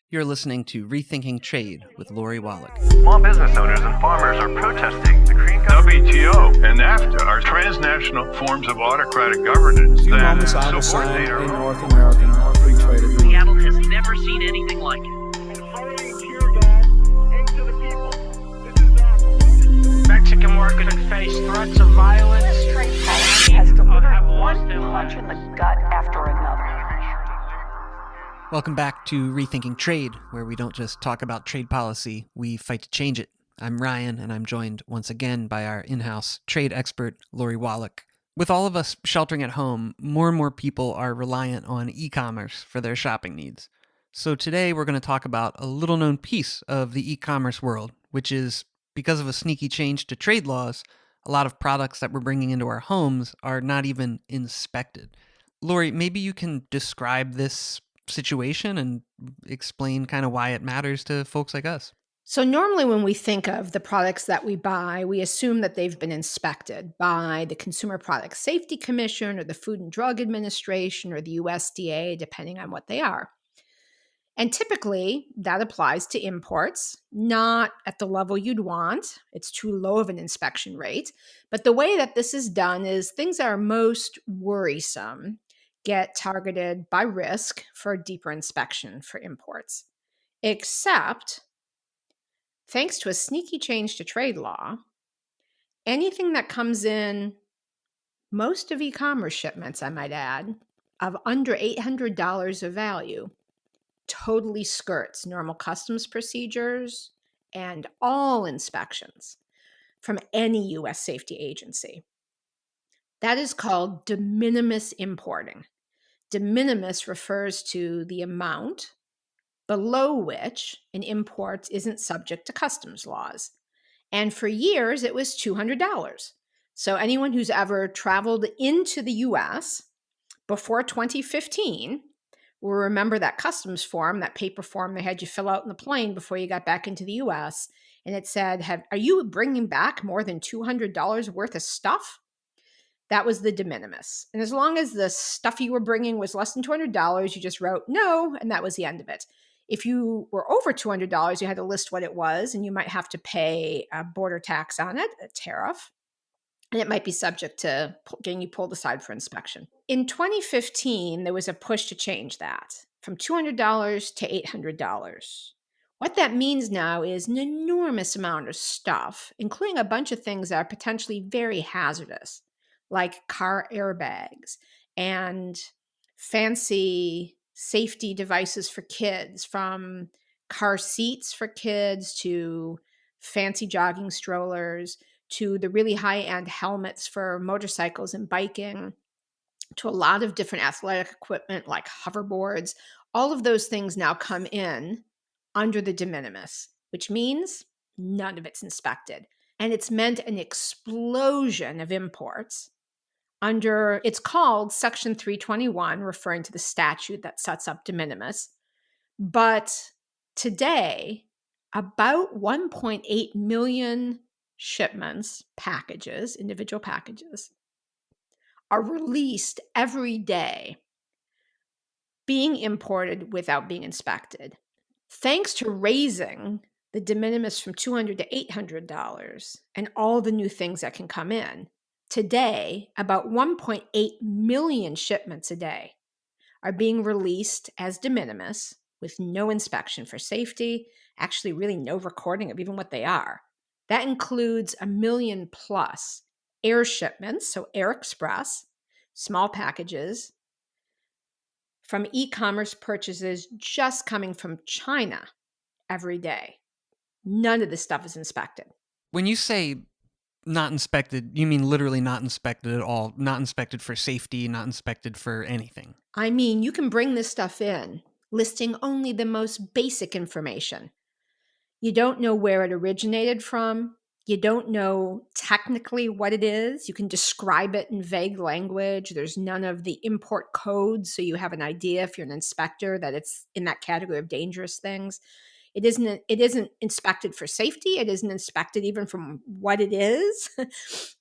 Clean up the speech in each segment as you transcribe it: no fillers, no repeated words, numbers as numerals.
You're listening to Rethinking Trade with Lori Wallach. Small business owners and farmers are protesting the Korean WTO and NAFTA are transnational forms of autocratic governance that subordinate our North American free trade agreement. Seattle has never seen anything like it. Mexican workers face threats of violence. Trade policy has delivered one punch in the gut after another. Welcome back to Rethinking Trade, where we don't just talk about trade policy, we fight to change it. I'm Ryan, and I'm joined once again by our in-house trade expert, Lori Wallach. With all of us sheltering at home, more and more people are reliant on e-commerce for their shopping needs. So today we're going to talk about a little-known piece of the e-commerce world, which is, because of a sneaky change to trade laws, a lot of products that we're bringing into our homes are not even inspected. Lori, maybe you can describe this situation and explain kind of why it matters to folks like us. So normally when we think of the products that we buy, we assume that they've been inspected by the Consumer Product Safety Commission or the Food and Drug Administration or the USDA, depending on what they are. And typically that applies to imports, not at the level you'd want. It's too low of an inspection rate. But the way that this is done is things that are most worrisome get targeted by risk for a deeper inspection for imports. Except, thanks to a sneaky change to trade law, anything that comes in, most of e-commerce shipments, I might add, of under $800 of value, totally skirts normal customs procedures and all inspections from any U.S. safety agency. That is called de minimis importing. De minimis refers to the amount below which an import isn't subject to customs laws. And for years, it was $200. So anyone who's ever traveled into the U.S. before 2015 will remember that customs form, that paper form they had you fill out in the plane before you got back into the U.S. And it said, are you bringing back more than $200 worth of stuff? That was the de minimis. And as long as the stuff you were bringing was less than $200, you just wrote no, and that was the end of it. If you were over $200, you had to list what it was, and you might have to pay a border tax on it, a tariff, and it might be subject to getting you pulled aside for inspection. In 2015, there was a push to change that from $200 to $800. What that means now is an enormous amount of stuff, including a bunch of things that are potentially very hazardous, like car airbags and fancy safety devices for kids, from car seats for kids to fancy jogging strollers to the really high-end helmets for motorcycles and biking, to a lot of different athletic equipment like hoverboards. All of those things now come in under the de minimis, which means none of it's inspected. And it's meant an explosion of imports under, it's called Section 321, referring to the statute that sets up de minimis. But today, about 1.8 million shipments, packages, individual packages, are released every day being imported without being inspected. Thanks to raising the de minimis from $200 to $800 and all the new things that can come in, today, about 1.8 million shipments a day are being released as de minimis with no inspection for safety, actually really no recording of even what they are. That includes 1 million plus air shipments, so air express, small packages, from e-commerce purchases just coming from China every day. None of this stuff is inspected. When you say not inspected, you mean literally not inspected at all, not inspected for safety, not inspected for anything? I mean, you can bring this stuff in, listing only the most basic information. You don't know where it originated from. You don't know technically what it is. You can describe it in vague language. There's none of the import codes, so you have an idea if you're an inspector that it's in that category of dangerous things. It isn't inspected for safety. It isn't inspected even from what it is.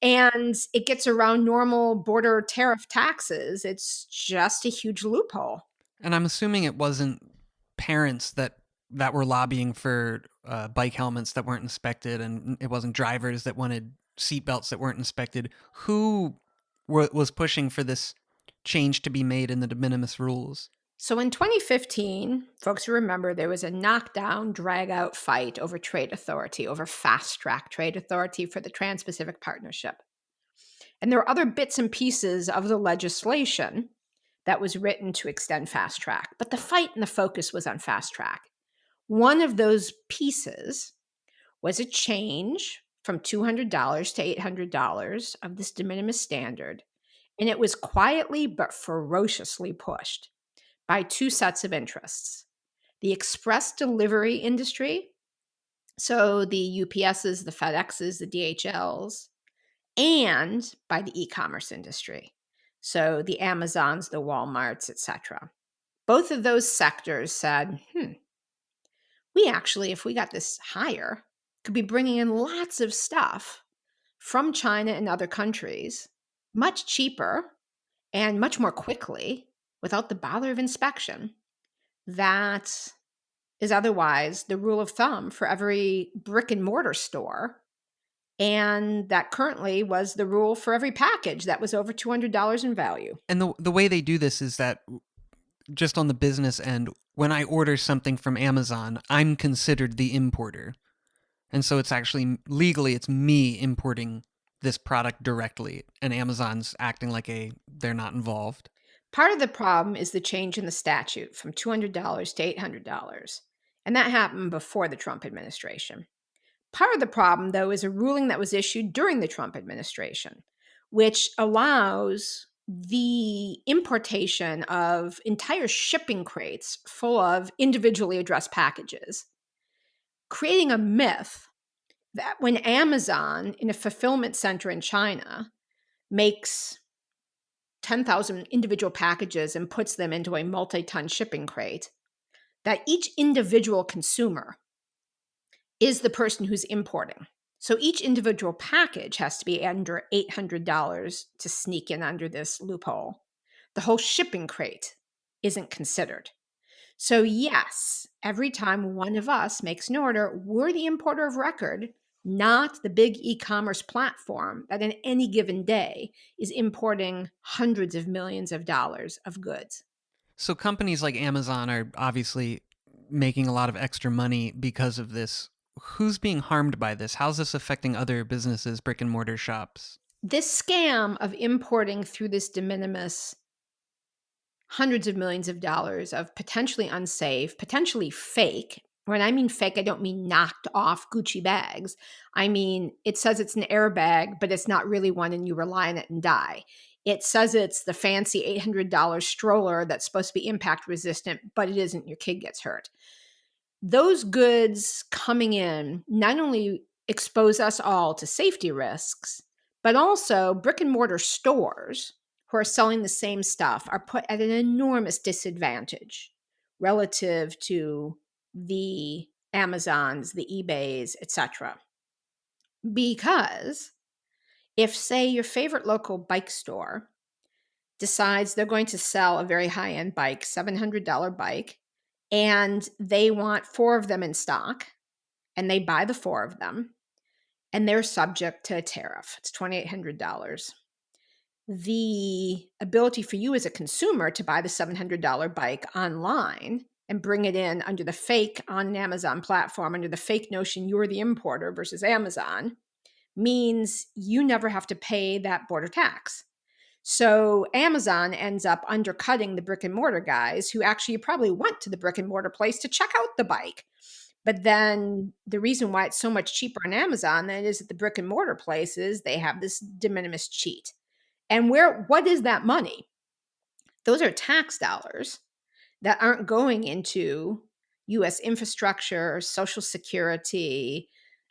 And it gets around normal border tariff taxes. It's just a huge loophole. And I'm assuming it wasn't parents that that were lobbying for bike helmets that weren't inspected, and it wasn't drivers that wanted seatbelts that weren't inspected. Who was pushing for this change to be made in the de minimis rules? So in 2015, folks who remember, there was a knockdown, drag-out fight over trade authority, over fast-track trade authority for the Trans-Pacific Partnership. And there were other bits and pieces of the legislation that was written to extend fast track, but the fight and the focus was on fast track. One of those pieces was a change from $200 to $800 of this de minimis standard, and it was quietly but ferociously pushed by two sets of interests: the express delivery industry, so the UPSs, the FedExes, the DHLs, and by the e-commerce industry, so the Amazons, the Walmarts, etc. Both of those sectors said, we actually, if we got this higher, could be bringing in lots of stuff from China and other countries much cheaper and much more quickly without the bother of inspection. That is otherwise the rule of thumb for every brick and mortar store. And that currently was the rule for every package that was over $200 in value. And the way they do this is that just on the business end, when I order something from Amazon, I'm considered the importer. And so it's actually legally, it's me importing this product directly, and Amazon's acting like they're not involved. Part of the problem is the change in the statute from $200 to $800. And that happened before the Trump administration. Part of the problem, though, is a ruling that was issued during the Trump administration, which allows the importation of entire shipping crates full of individually addressed packages, creating a myth that when Amazon in a fulfillment center in China makes 10,000 individual packages and puts them into a multi-ton shipping crate, that each individual consumer is the person who's importing. So each individual package has to be under $800 to sneak in under this loophole. The whole shipping crate isn't considered. So yes, every time one of us makes an order, we're the importer of record, not the big e-commerce platform that in any given day is importing hundreds of millions of dollars of goods. So companies like Amazon are obviously making a lot of extra money because of this. Who's being harmed by this? How's this affecting other businesses, brick and mortar shops? This scam of importing through this de minimis hundreds of millions of dollars of potentially unsafe, potentially fake. When I mean fake, I don't mean knocked off Gucci bags. I mean, it says it's an airbag, but it's not really one and you rely on it and die. It says it's the fancy $800 stroller that's supposed to be impact resistant, but it isn't. Your kid gets hurt. Those goods coming in not only expose us all to safety risks, but also brick and mortar stores who are selling the same stuff are put at an enormous disadvantage relative to the Amazons, the eBays, etc. Because if, say, your favorite local bike store decides they're going to sell a very high-end bike, $700 bike, and they want 4 of them in stock, and they buy the 4 of them, and they're subject to a tariff. It's $2,800. The ability for you as a consumer to buy the $700 bike online and bring it in under the fake on an Amazon platform, under the fake notion you're the importer versus Amazon, means you never have to pay that border tax. So Amazon ends up undercutting the brick and mortar guys who actually probably went to the brick and mortar place to check out the bike. But then the reason why it's so much cheaper on Amazon than it is at the brick and mortar places, they have this de minimis cheat. And what is that money? Those are tax dollars that aren't going into U.S. infrastructure, Social Security,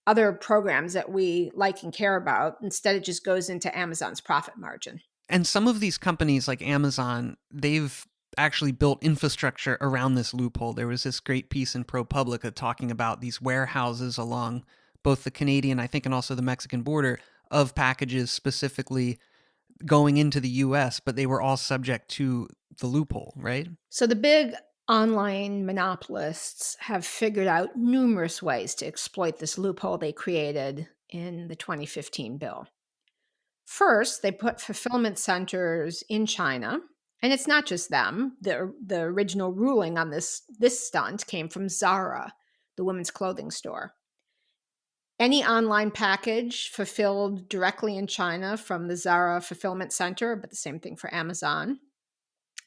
other programs that we like and care about. Instead, it just goes into Amazon's profit margin. And some of these companies like Amazon, they've actually built infrastructure around this loophole. There was this great piece in ProPublica talking about these warehouses along both the Canadian, I think, and also the Mexican border of packages specifically going into the U.S., but they were all subject to the loophole, right? So the big online monopolists have figured out numerous ways to exploit this loophole they created in the 2015 bill. First, they put fulfillment centers in China, and it's not just them. The original ruling on this stunt came from Zara, the women's clothing store. Any online package fulfilled directly in China from the Zara fulfillment center, but the same thing for Amazon.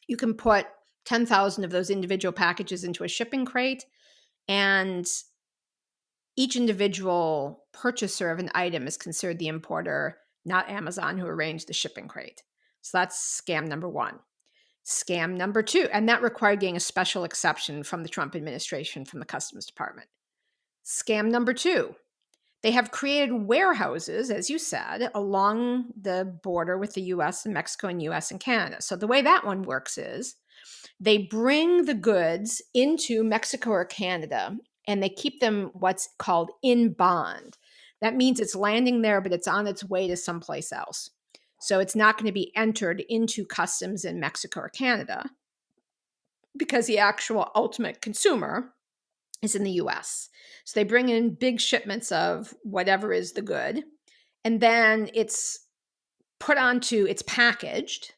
You can put 10,000 of those individual packages into a shipping crate, and each individual purchaser of an item is considered the importer, not Amazon, who arranged the shipping crate. So that's scam number one. Scam number two, and that required getting a special exception from the Trump administration from the Customs Department. Scam number two, they have created warehouses, as you said, along the border with the US and Mexico and US and Canada. So the way that one works is they bring the goods into Mexico or Canada and they keep them what's called in bond. That means it's landing there, but it's on its way to someplace else. So it's not going to be entered into customs in Mexico or Canada because the actual ultimate consumer is in the US. So they bring in big shipments of whatever is the good, and then it's packaged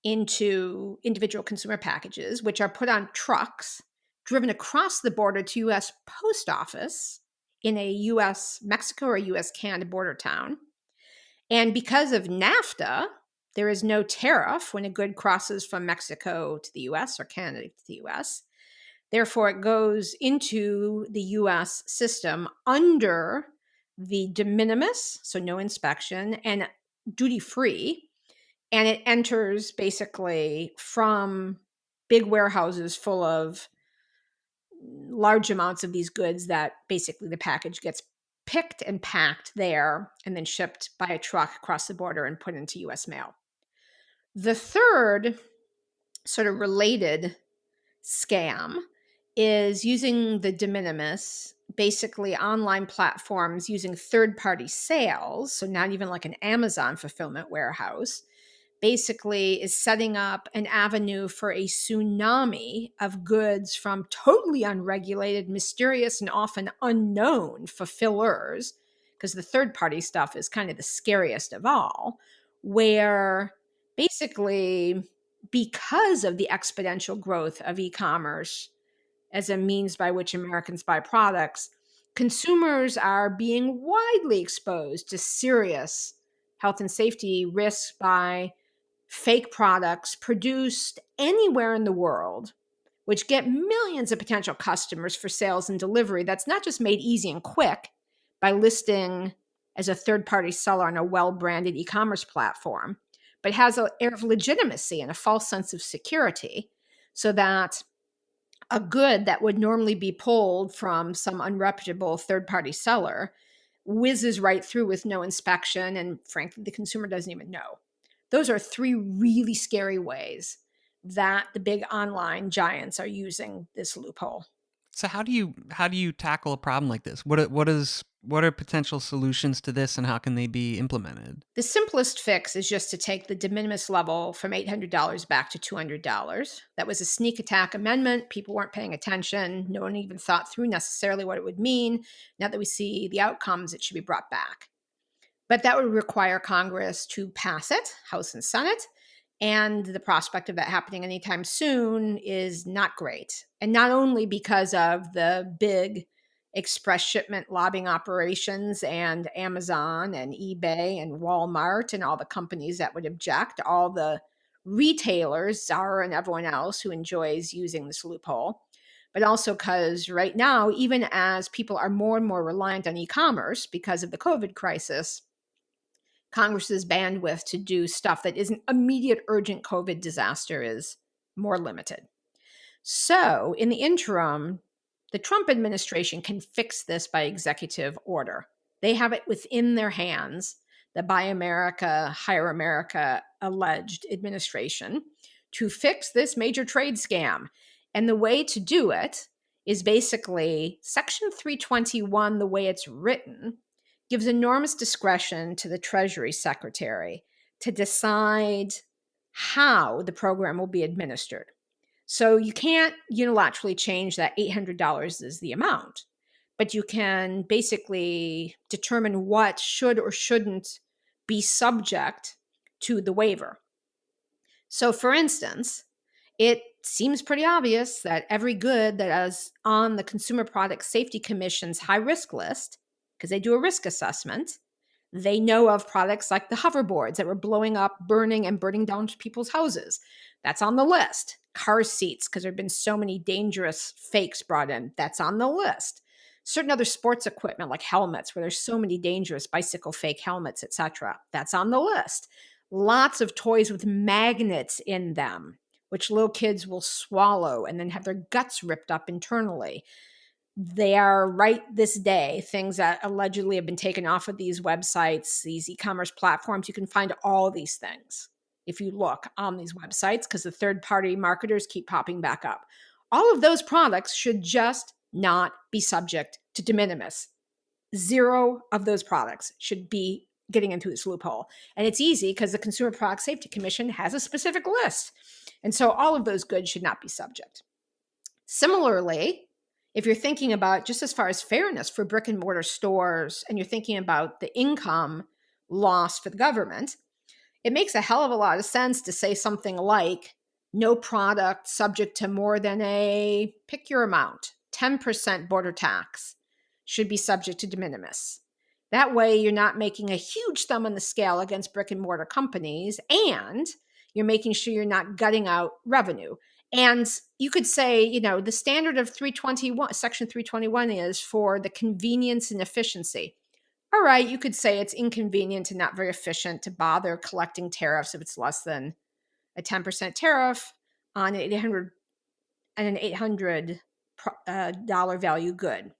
into individual consumer packages, which are put on trucks, driven across the border to US post office in a US Mexico or US Canada border town. And because of NAFTA, there is no tariff when a good crosses from Mexico to the US or Canada to the US. Therefore, it goes into the US system under the de minimis, so no inspection, and duty free. And it enters basically from big warehouses full of large amounts of these goods that basically the package gets picked and packed there and then shipped by a truck across the border and put into US mail. The third sort of related scam is using the de minimis, basically online platforms using third-party sales, so not even like an Amazon fulfillment warehouse, basically is setting up an avenue for a tsunami of goods from totally unregulated, mysterious, and often unknown fulfillers, because the third-party stuff is kind of the scariest of all, where basically, because of the exponential growth of e-commerce as a means by which Americans buy products, consumers are being widely exposed to serious health and safety risks by fake products produced anywhere in the world, which get millions of potential customers for sales and delivery. That's not just made easy and quick by listing as a third-party seller on a well-branded e-commerce platform, but has an air of legitimacy and a false sense of security, so that a good that would normally be pulled from some unreputable third-party seller whizzes right through with no inspection, and frankly, the consumer doesn't even know. Those are three really scary ways that the big online giants are using this loophole. So how do you tackle a problem like this? What are potential solutions to this, and how can they be implemented? The simplest fix is just to take the de minimis level from $800 back to $200. That was a sneak attack amendment. People weren't paying attention. No one even thought through necessarily what it would mean. Now that we see the outcomes, it should be brought back. But that would require Congress to pass it, House and Senate, and the prospect of that happening anytime soon is not great. And not only because of the big express shipment lobbying operations and Amazon and eBay and Walmart and all the companies that would object, all the retailers, Zara and everyone else who enjoys using this loophole, but also because right now, even as people are more and more reliant on e-commerce because of the COVID crisis, Congress's bandwidth to do stuff that isn't immediate urgent COVID disaster is more limited. So in the interim, the Trump administration can fix this by executive order. They have it within their hands, the Buy America, Hire America alleged administration, to fix this major trade scam. And the way to do it is basically Section 321, the way it's written, gives enormous discretion to the Treasury Secretary to decide how the program will be administered. So you can't unilaterally change that $800 is the amount, but you can basically determine what should or shouldn't be subject to the waiver. So for instance, it seems pretty obvious that every good that is on the Consumer Product Safety Commission's high risk list, because they do a risk assessment, they know of products like the hoverboards that were blowing up, burning, and burning down people's houses. That's on the list. Car seats, because there have been so many dangerous fakes brought in. That's on the list. Certain other sports equipment like helmets, where there's so many dangerous bicycle fake helmets, etc. That's on the list. Lots of toys with magnets in them, which little kids will swallow and then have their guts ripped up internally. They are right this day things that allegedly have been taken off of these websites, these e-commerce platforms. You can find all these things if you look on these websites, because the third-party marketers keep popping back up. All of those products should just not be subject to de minimis. 0 of those products should be getting into this loophole. And it's easy because the Consumer Product Safety Commission has a specific list. And so all of those goods should not be subject. Similarly, if you're thinking about just as far as fairness for brick and mortar stores, and you're thinking about the income loss for the government, it makes a hell of a lot of sense to say something like no product subject to more than a, pick your amount, 10% border tax should be subject to de minimis. That way, you're not making a huge thumb on the scale against brick and mortar companies, and you're making sure you're not gutting out revenue. And you could say, the standard of 321, Section 321 is for the convenience and efficiency. All right, you could say it's inconvenient and not very efficient to bother collecting tariffs if it's less than a 10% tariff on an $800 value good.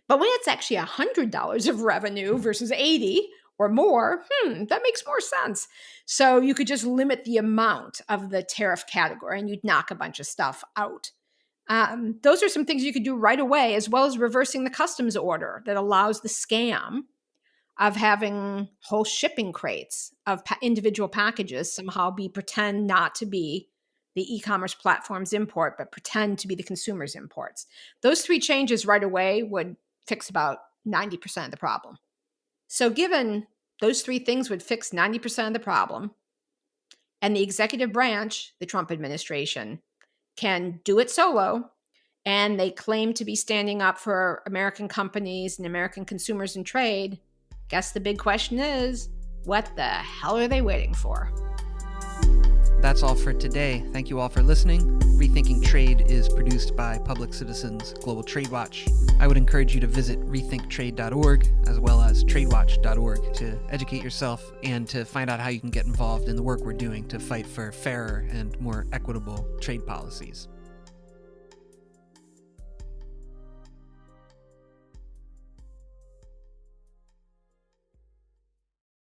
But when it's actually $100 of revenue versus 80 or more, that makes more sense. So you could just limit the amount of the tariff category and you'd knock a bunch of stuff out. Those are some things you could do right away, as well as reversing the customs order that allows the scam of having whole shipping crates of individual packages somehow pretend not to be the e-commerce platform's import, but pretend to be the consumer's imports. Those 3 changes right away would fix about 90% of the problem. So given those 3 things would fix 90% of the problem, and the executive branch, the Trump administration, can do it solo, and they claim to be standing up for American companies and American consumers and trade, guess the big question is, what the hell are they waiting for? That's all for today. Thank you all for listening. Rethinking Trade is produced by Public Citizens Global Trade Watch. I would encourage you to visit rethinktrade.org as well as tradewatch.org to educate yourself and to find out how you can get involved in the work we're doing to fight for fairer and more equitable trade policies.